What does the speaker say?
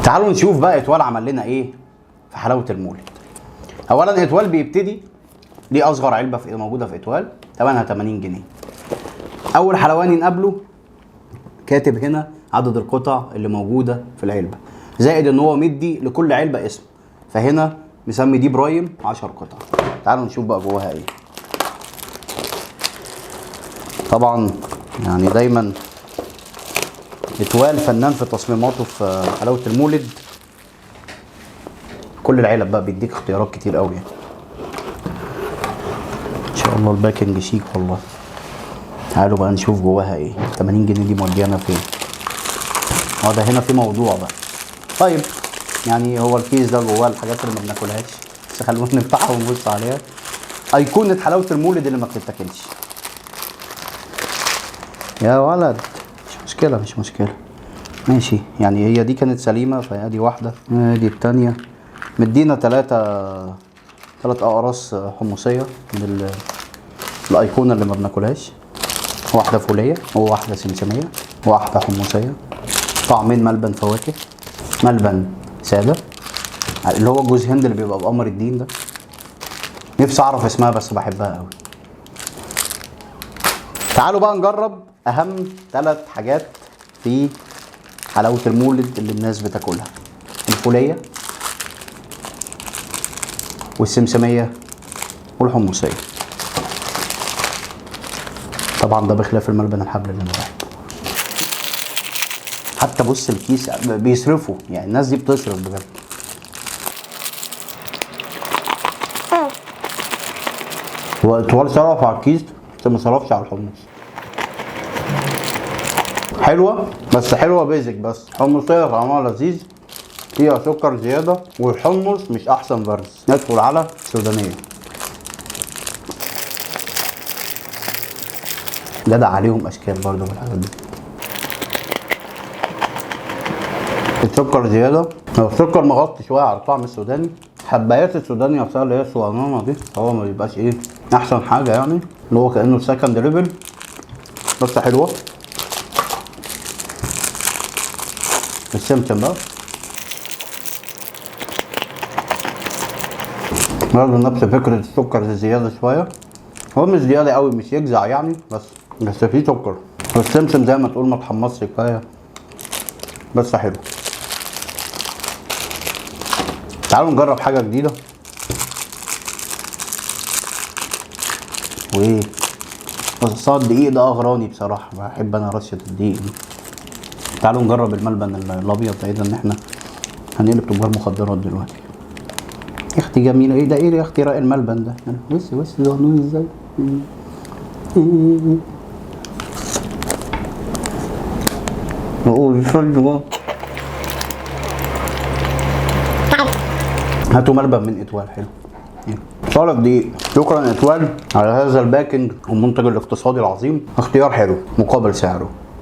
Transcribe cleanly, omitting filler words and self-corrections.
تعالوا نشوف بقى اتوال عمل لنا ايه في حلاوه المولد. اولا اتوال بيبتدي، دي اصغر علبه موجوده في اتوال، ثمنها 80 جنيه. اول حلواني نقابله كاتب هنا عدد القطع اللي موجوده في العلبه، زائد ان هو مدي لكل علبه اسم، فهنا مسمي دي برايم 10 قطع. تعالوا نشوف بقى جواها ايه. طبعا يعني دايما اتوال فنان في تصميماته في حلاوه المولد. كل العلب بقى بيديك اختيارات كتير قوي يعني. ان شاء الله الباكنج شيك والله. تعالوا بقى نشوف جواها ايه. 80 جنيه دي موديانا فين؟ هو ده هنا في موضوع بقى. طيب يعني هو الكيس ده جواه الحاجات اللي ما بناكلهاش، بس خلونا نفتحها ونبص عليها. ايقونه حلاوه المولد اللي ما بتتاكلش. يا ولد مش مشكله ماشي، يعني هي دي كانت سليمه، فادي واحده، ادي الثانيه. مدينا ثلاث اقراص حمصيه من الايقونه اللي ما بناكلهاش، واحده فوليه وواحده سمسميه وواحده حمصيه. طعمين ملبن فواكه، ملبن ساده اللي هو جوز هند اللي بيبقى بقمر الدين ده، نفسي اعرف اسمها بس بحبها قوي. تعالوا بقى نجرب اهم 3 حاجات في حلاوه المولد اللي الناس بتاكلها: الفوليه والسمسميه والحمصيه. طبعا ده بخلاف الملبن الحبل اللي انا بحبه. حتى بص الكيس بيصرفوا، يعني الناس دي بتصرف بجد. هو اتوال صرف على الكيس بس ما صرفش على الحمص. حلوه بس حلوه بيزك، بس حمصيه طعمها لذيذ، فيها سكر زياده، والحمص مش احسن برز. ندخل على السودانيه. جدع عليهم اشكال برضه بالحاجات دي. السكر زياده، لو السكر مغطي شويه على الطعم السوداني. حبايات السوداني نفسها اللي هي الصغننه دي هو ما بيبقاش ايه احسن حاجه، يعني اللي هو كانه سكند ليفل، بس حلوه. السمسم بقى برضه نفس فكره السكر الزياده شويه، هو مش زياده قوي، مش يجزع يعني، بس فيه سكر. والسمسم زي ما تقول ما اتحمصش كفايه، بس حلو. تعالوا نجرب حاجه جديده. وايه صوصات الدقيق ده اغراني بصراحه، بحب انا رشه الدقيق دي. تعالوا نجرب الملبن الابيض ده، ان احنا هنقلب تجار مخدرات دلوقتي. يا اختي جميله، ايه ده، ايه يا اختي رأي الملبن ده، بص زغنوني ازاي. نقول شو هاتوا ملبن من اتوال حلو. صالح دقيق. شكرا اتوال على هذا الباكنج والمنتج الاقتصادي العظيم، اختيار حلو مقابل سعره.